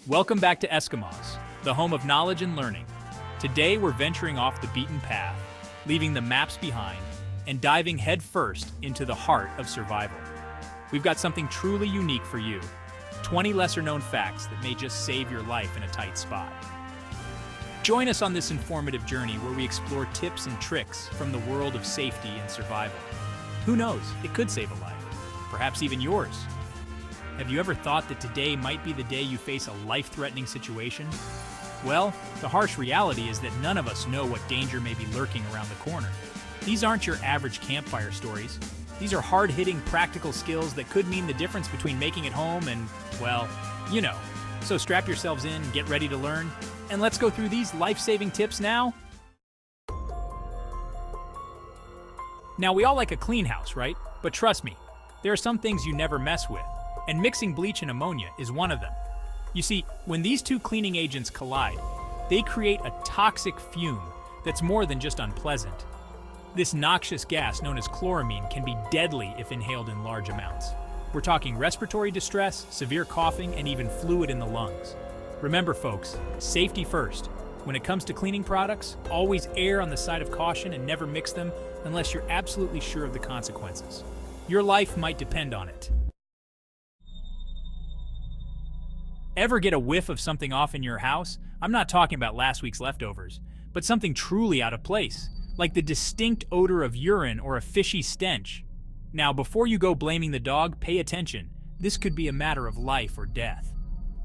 Welcome back to Eskimos, the home of knowledge and learning. Today we're venturing off the beaten path, leaving the maps behind, and diving headfirst into the heart of survival. We've got something truly unique for you, 20 lesser-known facts that may just save your life in a tight spot. Join us on this informative journey where we explore tips and tricks from the world of safety and survival. Who knows, it could save a life, perhaps even yours. Have you ever thought that today might be the day you face a life-threatening situation? Well, the harsh reality is that none of us know what danger may be lurking around the corner. These aren't your average campfire stories. These are hard-hitting, practical skills that could mean the difference between making it home and, well, you know. So strap yourselves in, get ready to learn, and let's go through these life-saving tips now. Now, we all like a clean house, right? But trust me, there are some things you never mess with. And mixing bleach and ammonia is one of them. You see, when these two cleaning agents collide, they create a toxic fume that's more than just unpleasant. This noxious gas known as chloramine can be deadly if inhaled in large amounts. We're talking respiratory distress, severe coughing, and even fluid in the lungs. Remember folks, safety first. When it comes to cleaning products, always err on the side of caution and never mix them unless you're absolutely sure of the consequences. Your life might depend on it. Ever get a whiff of something off in your house? I'm not talking about last week's leftovers, but something truly out of place, like the distinct odor of urine or a fishy stench. Now, before you go blaming the dog, pay attention. This could be a matter of life or death.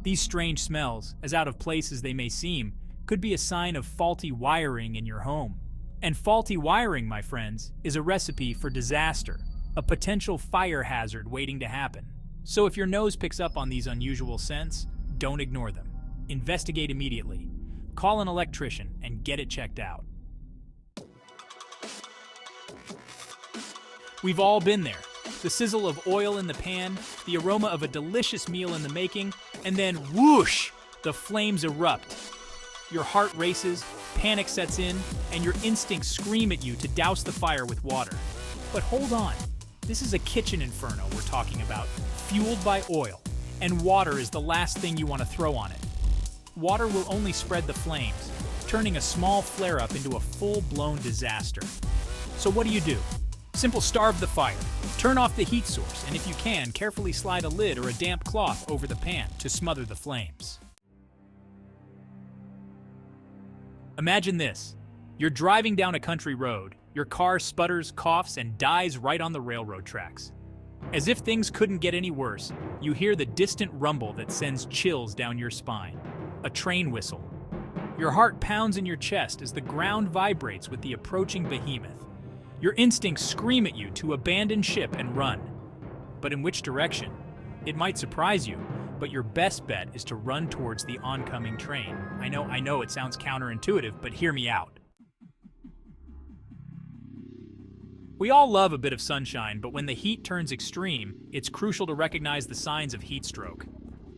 These strange smells, as out of place as they may seem, could be a sign of faulty wiring in your home. And faulty wiring, my friends, is a recipe for disaster, a potential fire hazard waiting to happen. So if your nose picks up on these unusual scents, don't ignore them. Investigate immediately. Call an electrician and get it checked out. We've all been there. The sizzle of oil in the pan, the aroma of a delicious meal in the making, and then whoosh, the flames erupt. Your heart races, panic sets in, and your instincts scream at you to douse the fire with water. But hold on. This is a kitchen inferno we're talking about, fueled by oil. And water is the last thing you want to throw on it. Water will only spread the flames, turning a small flare-up into a full-blown disaster. So what do? Simple starve the fire. Turn off the heat source, and if you can, carefully slide a lid or a damp cloth over the pan to smother the flames. Imagine this. You're driving down a country road. Your car sputters, coughs, and dies right on the railroad tracks. As if things couldn't get any worse, you hear the distant rumble that sends chills down your spine. A train whistle. Your heart pounds in your chest as the ground vibrates with the approaching behemoth. Your instincts scream at you to abandon ship and run. But in which direction? It might surprise you, but your best bet is to run towards the oncoming train. I know it sounds counterintuitive, but hear me out. We all love a bit of sunshine, but when the heat turns extreme, it's crucial to recognize the signs of heat stroke.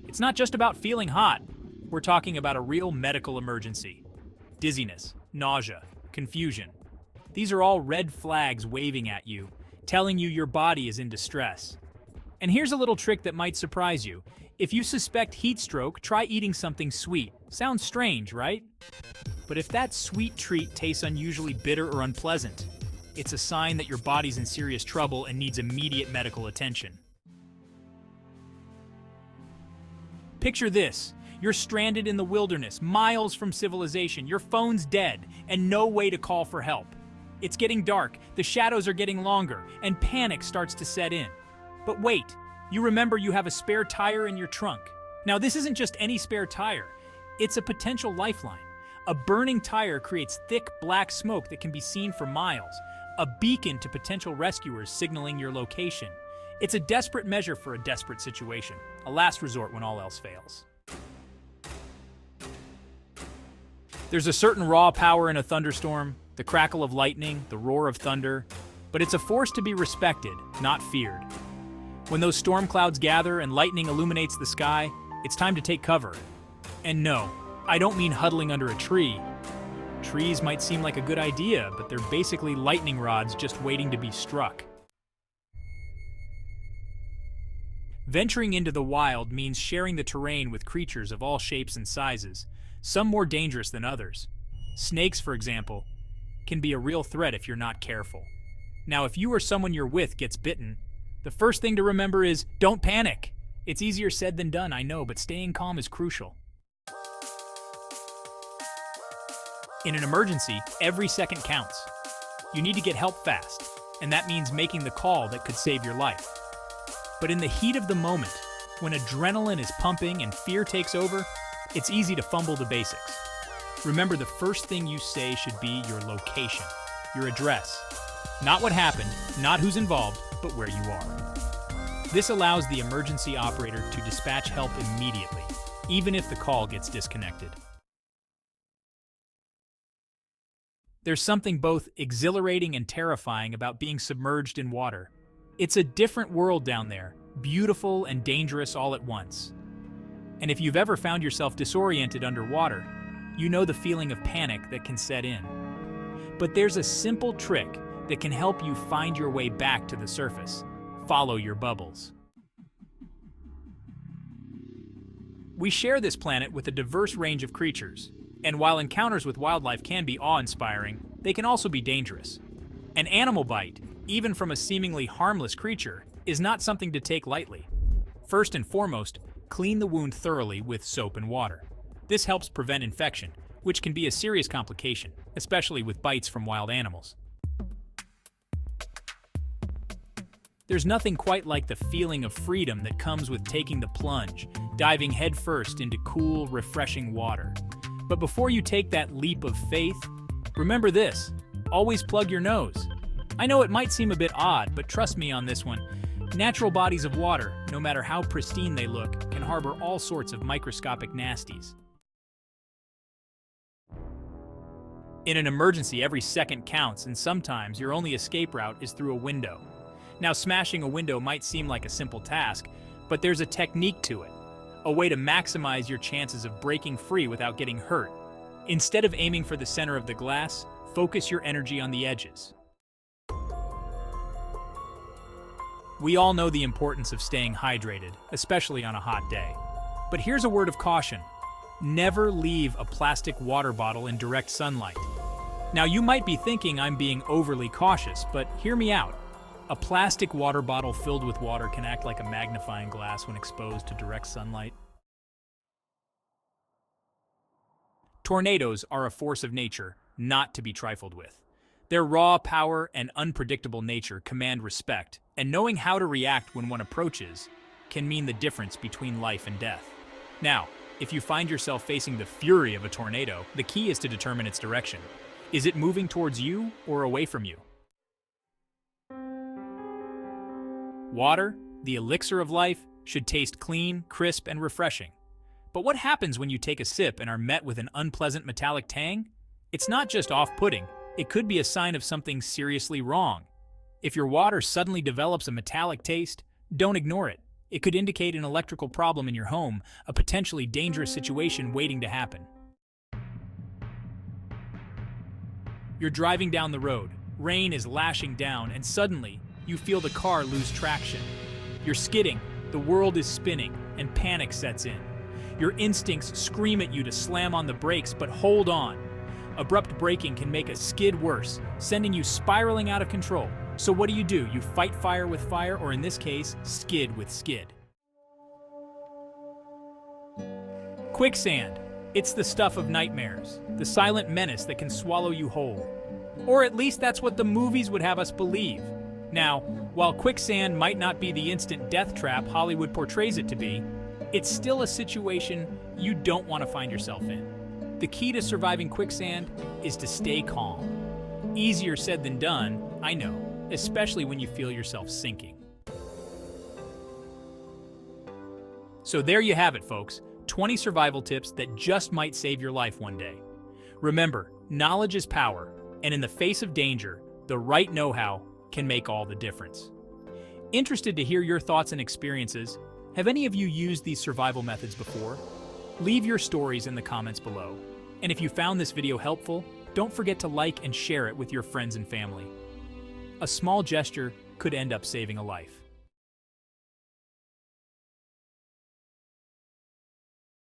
It's not just about feeling hot. We're talking about a real medical emergency. Dizziness, nausea, confusion. These are all red flags waving at you, telling you your body is in distress. And here's a little trick that might surprise you. If you suspect heat stroke, try eating something sweet. Sounds strange, right? But if that sweet treat tastes unusually bitter or unpleasant, it's a sign that your body's in serious trouble and needs immediate medical attention. Picture this. You're stranded in the wilderness, miles from civilization, your phone's dead, and no way to call for help. It's getting dark, the shadows are getting longer, and panic starts to set in. But wait, you remember you have a spare tire in your trunk. Now this isn't just any spare tire, it's a potential lifeline. A burning tire creates thick black smoke that can be seen for miles. A beacon to potential rescuers signaling your location. It's a desperate measure for a desperate situation, a last resort when all else fails. There's a certain raw power in a thunderstorm, the crackle of lightning, the roar of thunder, but it's a force to be respected, not feared. When those storm clouds gather and lightning illuminates the sky, it's time to take cover. And no, I don't mean huddling under a tree. Trees might seem like a good idea, but they're basically lightning rods just waiting to be struck. Venturing into the wild means sharing the terrain with creatures of all shapes and sizes, some more dangerous than others. Snakes, for example, can be a real threat if you're not careful. Now, if you or someone you're with gets bitten, the first thing to remember is don't panic. It's easier said than done, I know, but staying calm is crucial. In an emergency, every second counts. You need to get help fast, and that means making the call that could save your life. But in the heat of the moment, when adrenaline is pumping and fear takes over, it's easy to fumble the basics. Remember, the first thing you say should be your location, your address. Not what happened, not who's involved, but where you are. This allows the emergency operator to dispatch help immediately, even if the call gets disconnected. There's something both exhilarating and terrifying about being submerged in water. It's a different world down there, beautiful and dangerous all at once. And if you've ever found yourself disoriented underwater, you know the feeling of panic that can set in. But there's a simple trick that can help you find your way back to the surface. Follow your bubbles. We share this planet with a diverse range of creatures, and while encounters with wildlife can be awe-inspiring, they can also be dangerous. An animal bite, even from a seemingly harmless creature, is not something to take lightly. First and foremost, clean the wound thoroughly with soap and water. This helps prevent infection, which can be a serious complication, especially with bites from wild animals. There's nothing quite like the feeling of freedom that comes with taking the plunge, diving headfirst into cool, refreshing water. But before you take that leap of faith, remember this: always plug your nose. I know it might seem a bit odd, but trust me on this one. Natural bodies of water, no matter how pristine they look, can harbor all sorts of microscopic nasties. In an emergency, every second counts, and sometimes your only escape route is through a window. Now, smashing a window might seem like a simple task, but there's a technique to it, a way to maximize your chances of breaking free without getting hurt. Instead of aiming for the center of the glass, focus your energy on the edges. We all know the importance of staying hydrated, especially on a hot day. But here's a word of caution. Never leave a plastic water bottle in direct sunlight. Now, you might be thinking I'm being overly cautious, but hear me out. A plastic water bottle filled with water can act like a magnifying glass when exposed to direct sunlight. Tornadoes are a force of nature not to be trifled with. Their raw power and unpredictable nature command respect, and knowing how to react when one approaches can mean the difference between life and death. Now, if you find yourself facing the fury of a tornado, the key is to determine its direction. Is it moving towards you or away from you? Water, the elixir of life, should taste clean, crisp, and refreshing. But what happens when you take a sip and are met with an unpleasant metallic tang? It's not just off-putting, it could be a sign of something seriously wrong. If your water suddenly develops a metallic taste, don't ignore it. It could indicate an electrical problem in your home, a potentially dangerous situation waiting to happen. You're driving down the road, rain is lashing down, and suddenly, you feel the car lose traction. You're skidding, the world is spinning, and panic sets in. Your instincts scream at you to slam on the brakes, but hold on. Abrupt braking can make a skid worse, sending you spiraling out of control. So what do? You fight fire with fire, or in this case, skid with skid. Quicksand. It's the stuff of nightmares, the silent menace that can swallow you whole. Or at least that's what the movies would have us believe. Now, while quicksand might not be the instant death trap Hollywood portrays it to be, it's still a situation you don't want to find yourself in. The key to surviving quicksand is to stay calm. Easier said than done, I know, especially when you feel yourself sinking. So there you have it, folks. 20 survival tips that just might save your life one day. Remember, knowledge is power, and in the face of danger, the right know-how can make all the difference. Interested to hear your thoughts and experiences? Have any of you used these survival methods before? Leave your stories in the comments below. And if you found this video helpful, don't forget to like and share it with your friends and family. A small gesture could end up saving a life.